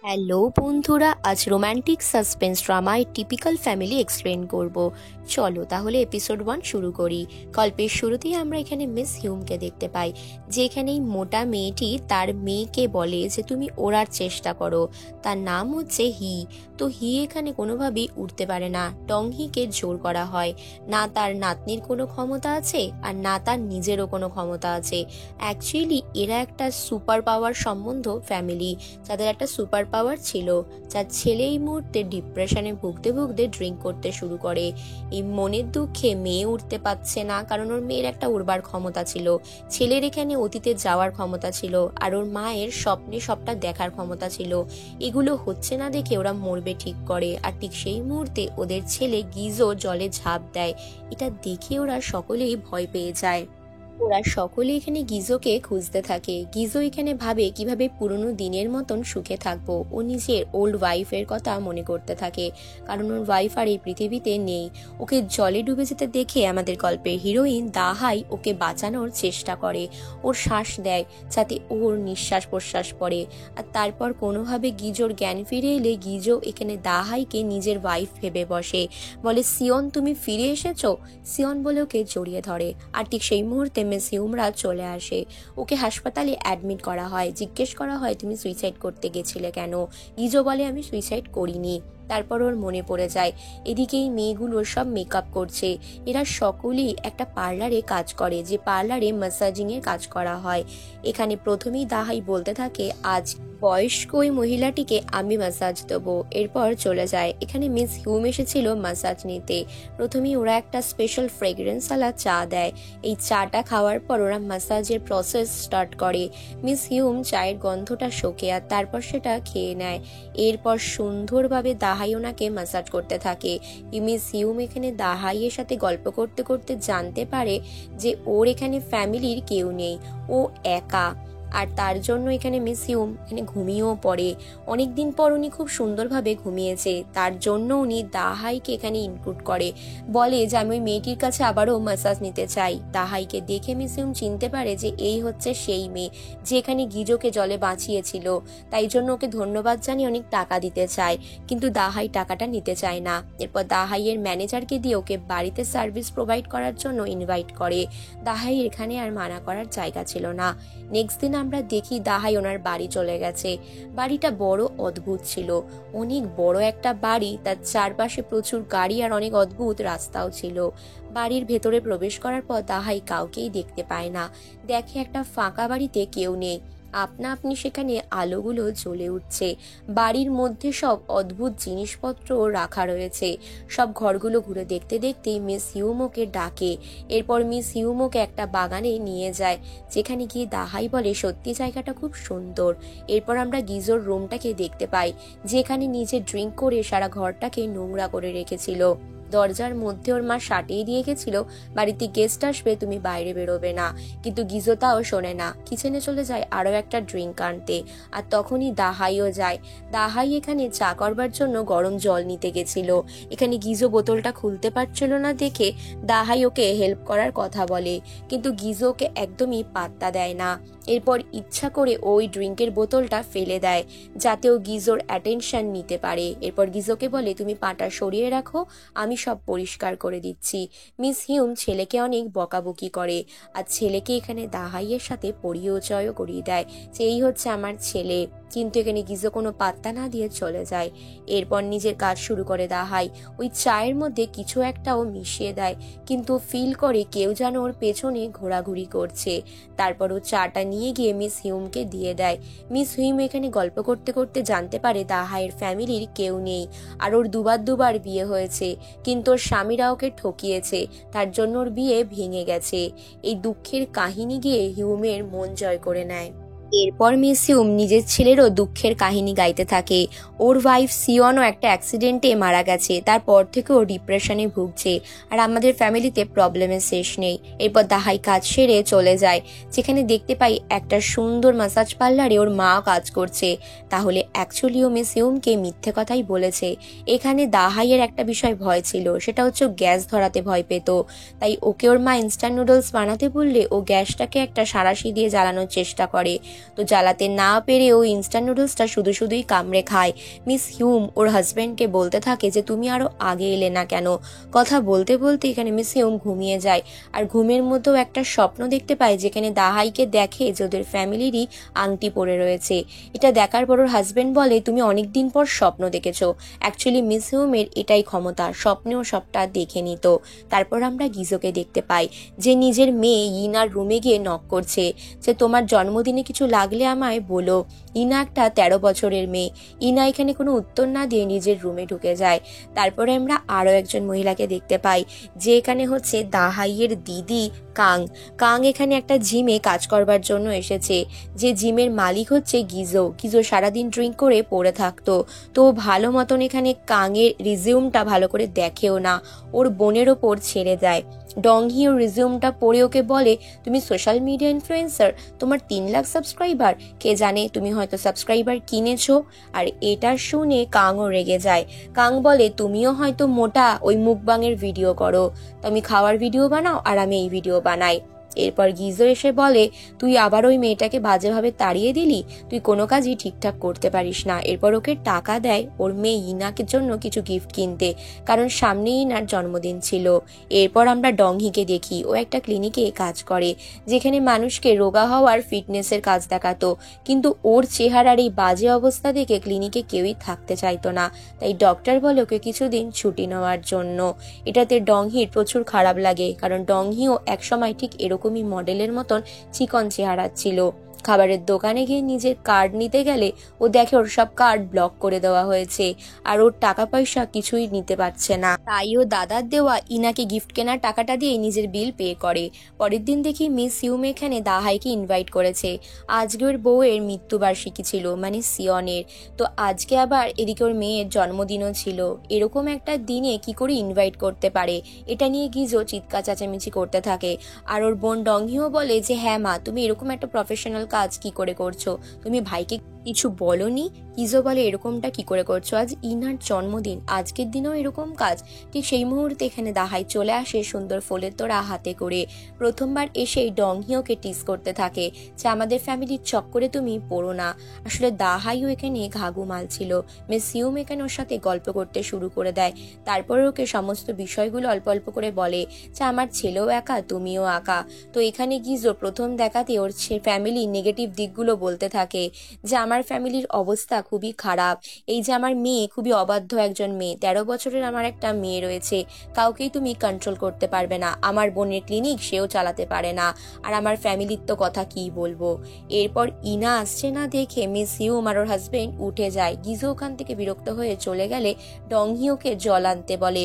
Hello বন্ধুরা, আজ romantic suspense ড্রামায় টিপিক্যাল ফ্যামিলি এক্সপ্লেন করব। চলো তাহলে এপিসোড 1 শুরু করি। গল্পের শুরুতেই আমরা এখানে মিস হিউমকে দেখতে পাই, যে এখানে এই মোটা মেয়েটি তার মেয়েকে বলে যে তুমি ওড়ার চেষ্টা করো। তার নাম হচ্ছে হি। তো হি এখানে কোনোভাবেই উঠতে পারে না। টংহিকে জোর করা হয়। না তার নাতনির কোনো ক্ষমতা আছে আর না তার নিজেরও কোনো ক্ষমতা আছে। অ্যাকচুয়ালি এরা একটা সুপার পাওয়ার সম্বন্ধ ফ্যামিলি, যাদের একটা সুপার পাওয়ার ছিল। যার ছেলে এই মুহূর্তে ডিপ্রেশনে ভুগতে ভুগতে ড্রিঙ্ক করতে শুরু করে। এই মনের দুঃখে মেয়ে উঠতে পারছে না, কারণ ওর মেয়ের একটা উড়বার ক্ষমতা ছিল, ছেলের এখানে অতীতে যাওয়ার ক্ষমতা ছিল, আর ওর মায়ের স্বপ্নে সবটা দেখার ক্ষমতা ছিল। এগুলো হচ্ছে না দেখে ওরা মরবে ঠিক করে, আর ঠিক সেই মুহূর্তে ওদের ছেলে গিজো জলে ঝাঁপ দেয়। এটা দেখে ওরা সকলেই ভয় পেয়ে যায়। ওরা সকলে এখানে গিজোকে খুঁজতে থাকে। গিজো এখানে ভাবে কিভাবে পুরনো দিনের মতন সুখে থাকবো। ও নিজের ওল্ড ওয়াইফের কথা মনে করতে থাকে, কারণ ওর ওয়াইফ আর এই পৃথিবীতে নেই। ওকে জলে ডুবে যেতে দেখে আমাদের গল্পের হিরোইন দাহাই ওকে বাঁচানোর চেষ্টা করে। ওর শ্বাস দেয় যাতে ওর নিঃশ্বাস প্রশ্বাস পড়ে, আর তারপর কোনোভাবে গিজোর জ্ঞান ফিরে এলে গিজো এখানে দাহাইকে নিজের ওয়াইফ ভেবে বসে। বলে, সিয়ন তুমি ফিরে এসেছো। সিয়ন বলে ওকে জড়িয়ে ধরে, আর ঠিক সেই মুহূর্তে মিস হিউমরা চলে আসে। ওকে হাসপাতালে অ্যাডমিট করা হয়। জিজ্ঞেস করা হয় তুমি সুইসাইড করতে গেছিলে কেন। গিজো বলে আমি সুইসাইড করিনি। তারপর ওর মনে পড়ে যায় এদিকে এই মেয়েগুলো সব মেকআপ করছে। এরা সকলেই একটা পার্লারে কাজ করে, যে পার্লারে ম্যাসাজিং এর কাজ করা হয়। এখানে প্রথমেই দাহাই বলতে থাকে আজ বয়স্ক ওই মহিলাটিকে আমি ম্যাসাজ দেবো। এরপর চলে যায়। এখানে মিস হিউম এসেছিল ম্যাসাজ নিতে। প্রথমেই ওরা একটা স্পেশাল ফ্রেগ্রেন্স ওয়ালা চা দেয়। এই চাটা খাওয়ার পর ওরা ম্যাসাজের প্রসেস স্টার্ট করে। মিস হিউম চায়ের গন্ধটা শোকে, আর তারপর সেটা খেয়ে নেয়। এরপর সুন্দরভাবে দাহাই ওনাকে ম্যাসাজ করতে থাকে। মিস হিউম এখানে দাহাইয়ের সাথে গল্প করতে করতে জানতে পারে যে ওর এখানে ফ্যামিলির কেউ নেই, ও একা। আর তার জন্য এখানে মিস হিউম এখানে ঘুমিয়েও পড়ে। অনেকদিন পর উনি খুব সুন্দরভাবে ঘুমিয়েছে, তার জন্য উনি দাহাইকে এখানে ইনক্লুড করে। বলে যে আমি ওই মেয়েটির কাছে আবারও ম্যাসাজ নিতে চাই। দাহাইকে দেখে মিস হিউম চিনতে পারে যে এই হচ্ছে সেই মেয়ে যে এখানে গিজোকে জলে বাঁচিয়েছিল। তাই জন্য ওকে ধন্যবাদ জানিয়ে অনেক টাকা দিতে চায়, কিন্তু দাহাই টাকাটা নিতে চায় না। এরপর দাহাইয়ের ম্যানেজারকে দিয়ে ওকে বাড়িতে সার্ভিস প্রোভাইড করার জন্য ইনভাইট করে। দাহাই এখানে আর মানা করার জায়গা ছিল না। নেক্সট দিন আমরা দেখি দাহাই ওনার বাড়ি চলে গেছে। বাড়িটা বড় অদ্ভুত ছিল, অনেক বড় একটা বাড়ি। তার চারপাশে প্রচুর গাড়ি আর অনেক অদ্ভুত রাস্তাও ছিল। বাড়ির ভেতরে প্রবেশ করার পর দাহাই কাউকেই দেখতে পায় না। দেখে একটা ফাঁকা বাড়িতে কেউ নেই। আপনা আপনি সেখানে আলোগুলো জ্বলে উঠছে। বাড়ির মধ্যে সব অদ্ভুত জিনিসপত্র রাখা রয়েছে। সব ঘরগুলো ঘুরে দেখতে দেখতে মিস হিউমোকে ডাকে। এরপর মিস হিউমোকে একটা বাগানে নিয়ে যায়, যেখানে গিয়ে দাহাই বলে সত্যি জায়গাটা খুব সুন্দর। এরপর আমরা গিজোর রুমটাকে দেখতে পাই, যেখানে নিজে ড্রিঙ্ক করে সারা ঘরটাকে নোংরা করে রেখেছিল। দরজার মধ্যে ওর মা সাটিয়ে দিয়ে গেছিল বাড়িতে গেস্ট আসবে, তুমি বাইরে বেরোবে না। কিন্তু গিজো তাও শোনে না, কিচেনে চলে যায় আরো একটা ড্রিঙ্ক আনতে। আর তখনই দাহাইও যায়। দাহাই এখানে চা করবার জন্য গরম জল নিতে গেছিল। এখানে গিজো বোতলটা খুলতে পারছিল না দেখে দাহাই ওকে হেল্প করার কথা বলে, কিন্তু গিজো ওকে একদমই পাত্তা দেয় না। এরপর ইচ্ছা করে ওই ড্রিঙ্কের বোতলটা ফেলে দেয়, যাতে ও গিজোর অ্যাটেনশন নিতে পারে। এরপর গিজোকে বলে তুমি পাটা সরিয়ে রাখো, আমি সব পরিষ্কার করে দিচ্ছি। মিস হিউম ছেলেকে অনেক বকাবকি করে, আর ছেলেকে এখানে দাহাইয়ের সাথে পরিচয়ও করিয়ে দেয় যে এই হচ্ছে আমার ছেলে। কিন্তু এখানে গিজো কোনো পাত্তা না দিয়ে চলে যায়। এরপর নিজের কাজ শুরু করে দাহাই। ওই চায়ের মধ্যে কিছু একটাও মিশিয়ে দেয়, কিন্তু ফিল করে কেউ যেন ওর পেছনে ঘোরাঘুরি করছে। তারপর ও চাটা নিয়ে গিয়ে মিস হিউমকে দিয়ে দেয়। মিস হিউম এখানে গল্প করতে করতে জানতে পারে দাহাইয়ের ফ্যামিলির কেউ নেই, আর ওর দুবার বিয়ে হয়েছে, কিন্তু ওর স্বামীরা ওকে ঠকিয়েছে, তার জন্য ওর বিয়ে ভেঙে গেছে। এই দুঃখের কাহিনী গিয়ে হিউমের মন জয় করে নেয়। এরপর মিস হিউম নিজের ছেলেরও দুঃখের কাহিনী গাইতে থাকে। ওর ওয়াইফ সিয়নও একটা অ্যাক্সিডেন্টে মারা গেছে, তারপর থেকে ও ডিপ্রেশনে ভুগছে, আর আমাদের ফ্যামিলিতে প্রবলেমের শেষ নেই। এরপর দাহাই কাজ সেরে চলে যায়, যেখানে দেখতে পাই একটা সুন্দর ম্যাসাজ পার্লারে ওর মা কাজ করছে। তাহলে অ্যাকচুয়ালি ও মিস হিউমকে মিথ্যে কথাই বলেছে। এখানে দাহাইয়ের একটা বিষয় ভয় ছিল, সেটা হচ্ছে গ্যাস ধরাতে ভয় পেত। তাই ওকে ওর মা ইনস্ট্যান্ট নুডলস বানাতে বললে ও গ্যাসটাকে একটা সাঁড়াশি দিয়ে জ্বালানোর চেষ্টা করে, তো জ্বালাতে না পেরে ও ইনস্ট্যান্ট নুডলসটা শুধুই কামড়ে খায়। মিস হিউম ওর হাজব্যান্ডকে বলতে থাকে যে তুমি আরো আগে এলে না কেন। কথা বলতে বলতে এখানে মিস হিউম ঘুমিয়ে যায়, আর ঘুমের মধ্যেও একটা স্বপ্ন দেখতে পায় যেখানে দাহাইকে দেখে যে ওদের ফ্যামিলিরই আংটি পরে রয়েছে। এটা দেখার পর ওর হাজব্যান্ড বলে তুমি অনেকদিন পর স্বপ্ন দেখেছো। অ্যাকচুয়ালি মিস হিউমের এটাই ক্ষমতা, স্বপ্নেও সবটা দেখে নিত। তারপর আমরা গিজোকে দেখতে পাই যে নিজের মেয়ে ইনার রুমে গিয়ে নক করছে যে তোমার জন্মদিনে কিছু লাগলে আমায় বলো। ইনা একটা 13 বছরের মেয়ে। ইনা এখানে কোনো উত্তর না দিয়ে নিজের রুমে ঢুকে যায়। তারপরে আমরা আরো একজন মহিলাকে দেখতে পাই যে এখানে হচ্ছে দাহাইয়ের দিদি কাং। কাং এখানে একটা জিমে কাজ করবার জন্য এসেছে, যে জিমের মালিক হচ্ছে গিজো। গিজো সারাদিন ড্রিঙ্ক করে পড়ে থাকতো, তো ভালো মতন এখানে কাংয়ের রিজিউমটা ভালো করে দেখেও না, ওর বোনের ওপর ছেড়ে দেয়। ডংহি ওর রিজিউমটা পড়ে ওকে বলে তুমি সোশ্যাল মিডিয়া ইনফ্লুয়েন্সার, তোমার 3 লাখ সাবস্ক্রাইবার, কে জানে তুমি হয়তো সাবস্ক্রাইবার কিনেছো। আর এটা শুনে কাংও রেগে যায়। কাং বলে তুমিও হয়তো মোটা, ওই মুকবাংয়ের ভিডিও করো, তুমি খাওয়ার ভিডিও বানাও আর আমি এই ভিডিও বানাই। এরপর গিজো এসে বলে তুই আবার ওই মেয়েটাকে বাজেভাবে তাড়িয়ে দিলি, তুই কোনো কাজই ঠিকঠাক করতে পারিস না। এরপর ওকে টাকা দেয় ওর মেয়ে ইনাকে জন্য কিছু গিফট কিনতে, কারণ সামনেই ইনার জন্মদিন ছিল। এরপর আমরা ডংহিকে দেখি, ও একটা ক্লিনিকে কাজ করে যেখানে মানুষকে রোগা হওয়ার ফিটনেসের কাজ দেখাতো, কিন্তু ওর চেহারার এই বাজে অবস্থা দেখে ক্লিনিকে কেউই থাকতে চাইতো না, তাই ডক্টর বলে ওকে কিছুদিন ছুটি নেওয়ার জন্য। এটাতে ডংহির প্রচুর খারাপ লাগে, কারণ ডংহিও একসময় ঠিক এরকমই মডেলের মতন চিকন চেহারা ছিল। খাবারের দোকানে গিয়ে নিজের কার্ড নিতে গেলে ও দেখে ওর সব কার্ড ব্লক করে দেওয়া হয়েছে, আর ওর টাকা পয়সা কিছুই নিতে পারছে না। তাই ও দাদার দেওয়া ইনাকে গিফট কেনার টাকাটা দিয়ে নিজের বিল পে করে। পরের দিন দেখি মিস হিউম এখানে দাহাইকে ইনভাইট করেছে। আজকে ওর বউয়ের মৃত্যুবার্ষিকী ছিল, মানে সিয়নের। তো আজকে আবার এদিকে ওর মেয়ের জন্মদিনও ছিল। এরকম একটা দিনে কি করে ইনভাইট করতে পারে, এটা নিয়ে গিজো চিৎকার চেঁচামেচি করতে থাকে। আর ওর বোন ডংহিও বলে যে হ্যাঁ মা, তুমি এরকম একটা প্রফেশনাল কাজ কি করে করছো, তুমি ভাইকে কিছু বলনি? গিজো বলে এরকমটা কি করে করছো, আজ ইনার জন্মদিন, আজকের দিনেও এরকম কাজ। ঠিক সেই মুহূর্তে এখানে দাহাই চলে আসে সুন্দর ফুলের তোড়া হাতে করে। প্রথমবার এসেই ডংহিওকে টিস করতে থাকে যে আমাদের ফ্যামিলির চক্করে তুমি পড়ো না। আসলে দাহাইও এখানে ঘাঘু মাল ছিল। মিস হিউম এখানে ওর সাথে গল্প করতে শুরু করে দেয়। তারপর ওকে সমস্ত বিষয়গুলো অল্প অল্প করে বলে যে আমার ছেলেও একা, তুমিও একা। তো এখানে গিজো প্রথম দেখাতে ওর ফ্যামিলির নেগেটিভ দিকগুলো বলতে থাকে যে আমার ফ্যামিলির অবস্থা খুবই খারাপ, এই যে আমার মেয়ে খুবই অবাধ্য একজন মেয়ে, 13 বছরের আমার একটা মেয়ে রয়েছে, কাউকেই তুমি কন্ট্রোল করতে পারবে না, আমার বোনের ক্লিনিক সেও চালাতে পারে না, আর আমার ফ্যামিলির তো কথা কি বলবো। এরপর ইনা আসছে না দেখে মিস হিউম আর ওর হাজবেন্ড উঠে যায়। গিজো ওখান থেকে বিরক্ত হয়ে চলে গেলে ডংহিওকে জল আনতে বলে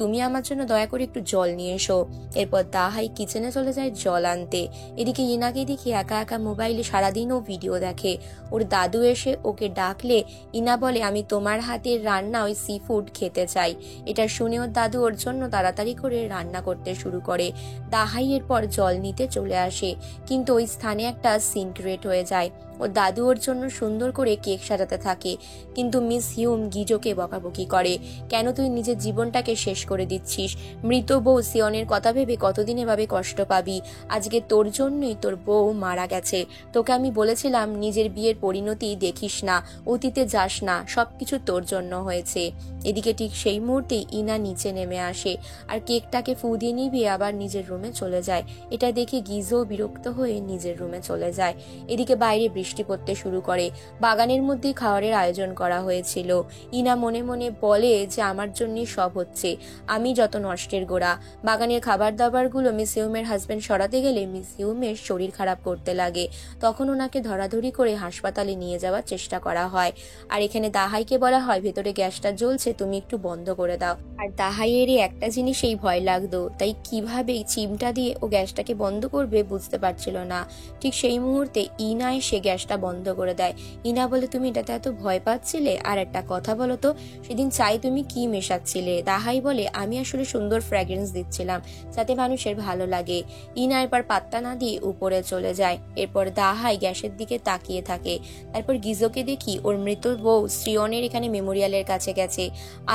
তুমি আমার জন্য দয়া করে একটু জল নিয়ে এসো। এরপর দাহাই কিচেনে চলে যায় জল আনতে। এদিকে ইনাকে দেখি একা একা মোবাইলে সারাদিনও ভিডিও দেখে। ওর দাদু এসে ওকে ডাকলে ইনা বলে আমি তোমার হাতের রান্না ওই সি ফুড খেতে চাই। এটা শুনে ওর দাদু ওর জন্য তাড়াতাড়ি করে রান্না করতে শুরু করে। দাহাই এরপর জল নিতে চলে আসে, কিন্তু ওই স্থানে একটা সিন ক্রিয়েট হয়ে যায়। ওর দাদু ওর জন্য সুন্দর করে কেক সাজাতে থাকে, কিন্তু মিস হিউম গিজোকে বকাবকি করে কেন তুই নিজের জীবনটাকে শেষ করে দিচ্ছিস, মৃত বউ সিয়নের কথা ভেবে কতদিন এভাবে কষ্ট পাবি, আজকে তোর জন্যই তোর বউ মারা গেছে, তোকে আমি বলেছিলাম নিজের বিয়ের পরিণতি দেখিস না, অতীতে যাস না, সবকিছু তোর জন্য হয়েছে। এদিকে ঠিক সেই মুহূর্তে ইনা নিচে নেমে আসে আর কেকটাকে ফু দিয়ে নিভিয়ে আবার নিজের রুমে চলে যায়। এটা দেখে গিজো বিরক্ত হয়ে নিজের রুমে চলে যায়। এদিকে বাইরে বৃষ্টি পড়তে শুরু করে। বাগানের মধ্যে খাবারের আয়োজন করা হয়েছিল। ইনা মনে মনে বলে যে আমার জন্যই সব হচ্ছে, আমি যত নষ্টের গোড়া। বাগানের খাবার দাবারগুলো মিস হিউমের হাজবেন্ড সরাতে গেলে মিস হিউমের শরীর খারাপ করতে লাগে। তখন ওনাকে ধরাধরি করে হাসপাতালে নিয়ে যাওয়ার চেষ্টা করা হয়। আর এখানে দাহাইকে বলা হয় ভেতরে গ্যাসটা জ্বলছে, তুমি একটু বন্ধ করে দাও। আর দাহাইয়েরই একটা জিনিসেই ভয় লাগতো, তাই কিভাবে চিমটা দিয়ে ও গ্যাসটাকে বন্ধ করবে বুঝতে পারছিল না। ঠিক সেই মুহূর্তে ইনা এসে গ্যাসটা বন্ধ করে দেয়। ইনা বলে তুমি এটাতে এত ভয় পাচ্ছিলে, আর একটা কথা বলো তো সেদিন চাই তুমি কি মেশাচ্ছিলে? দাহাই বলে আমি আসলে সুন্দর ফ্র্যাগ্রেন্স দিচ্ছিলাম যাতে মানুষের ভালো লাগে। ইনা এরপর পাত্তা না দিয়ে উপরে চলে যায়। এরপর দাহাই গ্যাসের দিকে তাকিয়ে থাকে। তারপর গিজোকে দেখি ওর মৃত বউ শ্রিয়নের এখানে মেমোরিয়ালের কাছে গেছে।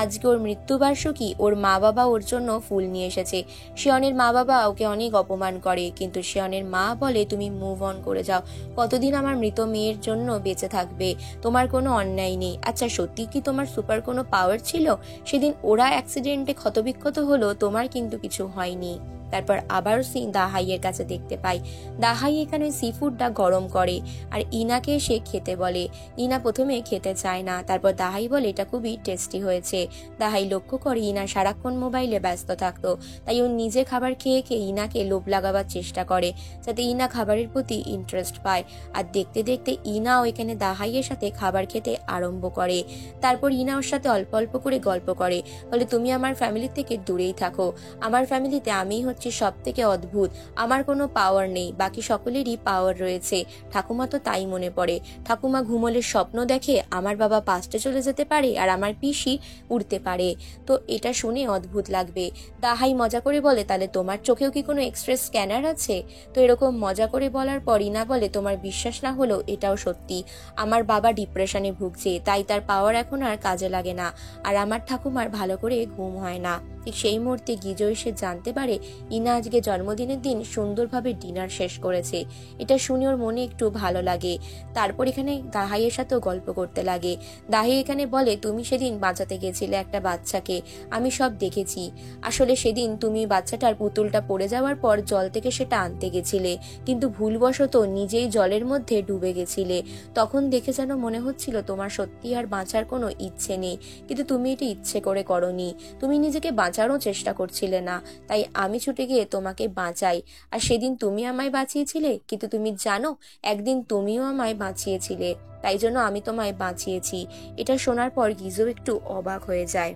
আজকে ওর মৃত্যুবার্ষিকী, ওর মা বাবা ওর জন্য ফুল নিয়ে এসেছে। শিয়নের মা বাবা ওকে অনেক অপমান করে, কিন্তু শিয়নের মা বলে তুমি মুভ অন করে যাও, কতদিন আমার মৃত মেয়ের জন্য বেঁচে থাকবে, তোমার কোনো অন্যায় নেই। আচ্ছা সত্যি কি তোমার সুপার কোনো পাওয়ার ছিল? সেদিন ওরা অ্যাক্সিডেন্টে ক্ষতবিক্ষত হলো, তোমার কিন্তু কিছু হয়নি। তারপর আবারও দাহাইয়ের কাছে দেখতে পাই দাহাই এখানে সি ফুডটা গরম করে আর ইনাকে সে খেতে বলে। ইনা প্রথমে খেতে চায় না, তারপর দাহাই বলে এটা খুবই টেস্টি হয়েছে। দাহাই লক্ষ্য করে ইনা সারাক্ষণ মোবাইলে ব্যস্ত থাকতো, তাই ও নিজে খাবার খেয়ে খেয়ে ইনাকে লোভ লাগাবার চেষ্টা করে যাতে ইনা খাবারের প্রতি ইন্টারেস্ট পায়। আর দেখতে দেখতে ইনাও এখানে দাহাইয়ের সাথে খাবার খেতে আরম্ভ করে। তারপর ইনা ওর সাথে অল্প অল্প করে গল্প করে, বলে তুমি আমার ফ্যামিলি থেকে দূরেই থাকো, আমার ফ্যামিলিতে আমিই হচ্ছে সব থেকে অদ্ভুত, আমার কোনো পাওয়ার নেই, বাকি সকলেরই পাওয়ার রয়েছে। ঠাকুমা তো তাই মনে পড়ে, ঠাকুমা ঘুমোলে স্বপ্ন দেখে আমার বাবা পাস্টে চলে যেতে পারে আর আমার পিসি উড়তে পারে, তো এটা শুনে অদ্ভুত লাগবে। দাহাই মজা করে বলে তাহলে তোমার চোখেও কি কোনো এক্সরে স্ক্যানার আছে? তো এরকম মজা করে বলার পর ইনা বলে তোমার বিশ্বাস না হলেও এটাও সত্যি, আমার বাবা ডিপ্রেশনে ভুগছে, তাই তার পাওয়ার এখন আর কাজে লাগে না, আর আমার ঠাকুমার ভালো করে ঘুম হয় না। ঠিক সেই মুহূর্তে গিজো এসে জানতে পারে ইনা আজকে জন্মদিনের দিন সুন্দরভাবে ডিনার শেষ করেছে। এটা শুনে ওর মনে একটু ভালো লাগে। তারপর এখানে দাহাইয়ের সাথেও গল্প করতে লাগে। দাহাই এখানে বলে তুমি সেদিন বাঁচাতে গেছিলে একটা বাচ্চাকে, আমি সব দেখেছি। আসলে সেদিন তুমি বাচ্চাটার পুতুলটা পড়ে যাওয়ার পর জল থেকে সেটা আনতে গেছিলে, কিন্তু ভুলবশত নিজেই জলের মধ্যে ডুবে গেছিলে। তখন দেখে যেন মনে হচ্ছিল তোমার সত্যি আর বাঁচার কোনো ইচ্ছে নেই, কিন্তু তুমি এটা ইচ্ছে করে করনি, তুমি নিজেকে বাঁচারও চেষ্টা করছিলে না, তাই আমি ছুটে গিয়ে তোমাকে বাঁচাই। আর সেদিন তুমি আমায় বাঁচিয়েছিলে, কিন্তু তুমি জানো একদিন তুমিও আমায় বাঁচিয়েছিলে, তাই জন্য আমি তোমায় বাঁচিয়েছি। এটা শোনার পর গিজো একটু অবাক হয়ে যায়।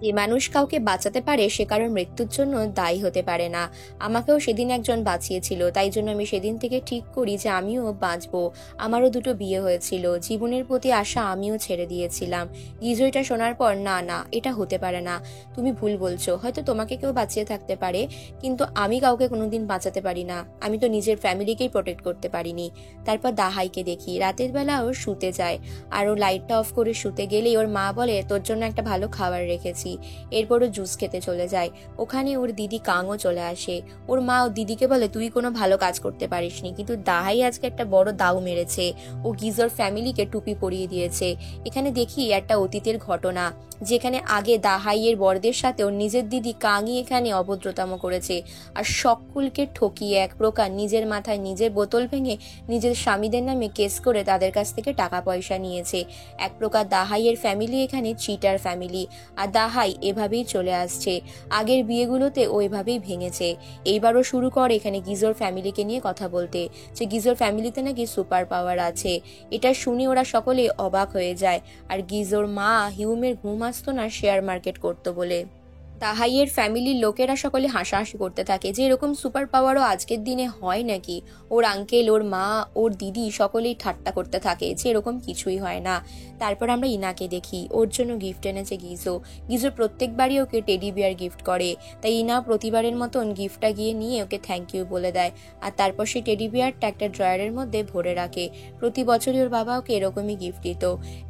যে মানুষ কাউকে বাঁচাতে পারে সে কারোর মৃত্যুর জন্য দায়ী হতে পারে না। আমাকেও সেদিন একজন বাঁচিয়েছিল, তাই জন্য আমি সেদিন থেকে ঠিক করি যে আমিও বাঁচবো। আমারও দুটো বিয়ে হয়েছিল, জীবনের প্রতি আশা আমিও ছেড়ে দিয়েছিলাম। গিজো এটা শোনার পর না না এটা হতে পারে না, তুমি ভুল বলছো, হয়তো তোমাকে কেউ বাঁচিয়ে থাকতে পারে, কিন্তু আমি কাউকে কোনোদিন বাঁচাতে পারি না, আমি তো নিজের ফ্যামিলিকেই প্রোটেক্ট করতে পারিনি। তারপর দাহাইকে দেখি রাতের বেলা ও শুতে যায়, আর ও লাইটটা অফ করে শুতে গেলেই ওর মা বলে তোর জন্য একটা ভালো খাবার রেখেছি। এরপরও জুস খেতে চলে যায়। ওখানে ওর দিদি কাংও চলে আসে। ওর মা ও দিদিকে বলে তুই কোনো ভালো কাজ করতে পারিসনি, কিন্তু দাহাই আজকে একটা বড় দাও মেরেছে, ও গিজোর ফ্যামিলিকে টুপি পরিয়ে দিয়েছে। এখানে দেখি একটা অতীতের ঘটনা, যেখানে আগে দাহাইয়ের বরদের সাথে ওর নিজের দিদি কাংই এখানে অভদ্রতাম করেছে, আর সকলকে ঠকিয়ে এক প্রকার নিজের মাথায় নিজের বোতল ভেঙে নিজের স্বামীদের নামে কেস করে তাদের কাছ থেকে টাকা পয়সা নিয়েছে। এক প্রকার দাহাইয়ের ফ্যামিলি এখানে চিটার ফ্যামিলি, আর দাহাই এভাবেই চলে আসছে। আগের বিয়েগুলোতে ও এভাবেই ভেঙেছে। এইবারও শুরু করে এখানে গিজোর ফ্যামিলিকে নিয়ে কথা বলতে, যে গিজোর ফ্যামিলিতে নাকি সুপার পাওয়ার আছে। এটা শুনে ওরা সকলে অবাক হয়ে যায়। আর গিজোর মা হিউমের ঘুম আসতো না শেয়ার মার্কেট করতো বলে। দাহাইয়ের ফ্যামিলির লোকেরা সকলে হাসাহাসি করতে থাকে যে এরকম সুপার পাওয়ারও আজকের দিনে হয় নাকি। ওর আঙ্কেল, ওর মা, ওর দিদি সকলেই ঠাট্টা করতে থাকে যে এরকম কিছুই হয় না। তারপর আমরা ইনাকে দেখি, ওর জন্য গিফট এনেছে গিজো। গিজো প্রত্যেকবারই ওকে টেডি বিয়ার গিফট করে, তাই ইনা প্রতিবারের মতন গিফটটা গিয়ে নিয়ে ওকে থ্যাংক ইউ বলে দেয়। আর তারপর সেই টেডি বিয়ারটা একটা ড্রয়ারের মধ্যে ভরে রাখে। প্রতি বছরই ওর বাবা ওকে এরকমই গিফট দিত।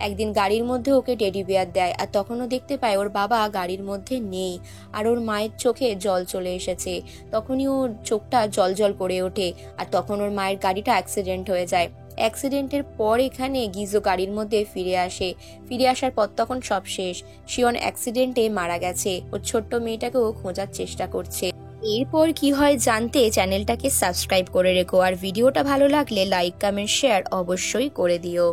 একদিন গাড়ির মধ্যে ওকে টেডি বিয়ার দেয়, আর তখনও দেখতে পায় ওর বাবা গাড়ির মধ্যে নেই, আর ওর মায়ের চোখে জল চলে এসেছে। তখনই ওর চোখটা জল জল করে ওঠে, আর তখন ওর মায়ের গাড়িটা অ্যাক্সিডেন্ট হয়ে যায়। অ্যাক্সিডেন্টের পর এখানে গিজো গাড়ির মধ্যে ফিরে আসে। ফিরে আসার পর তখন সব শেষ, শিওন অ্যাক্সিডেন্টে মারা গেছে। ওর ছোট্ট মেয়েটাকেও খোঁজার চেষ্টা করছে। এরপর কি হয় জানতে চ্যানেলটাকে সাবস্ক্রাইব করে রেখো, আর ভিডিওটা ভালো লাগলে লাইক, কমেন্ট, শেয়ার অবশ্যই করে দিও।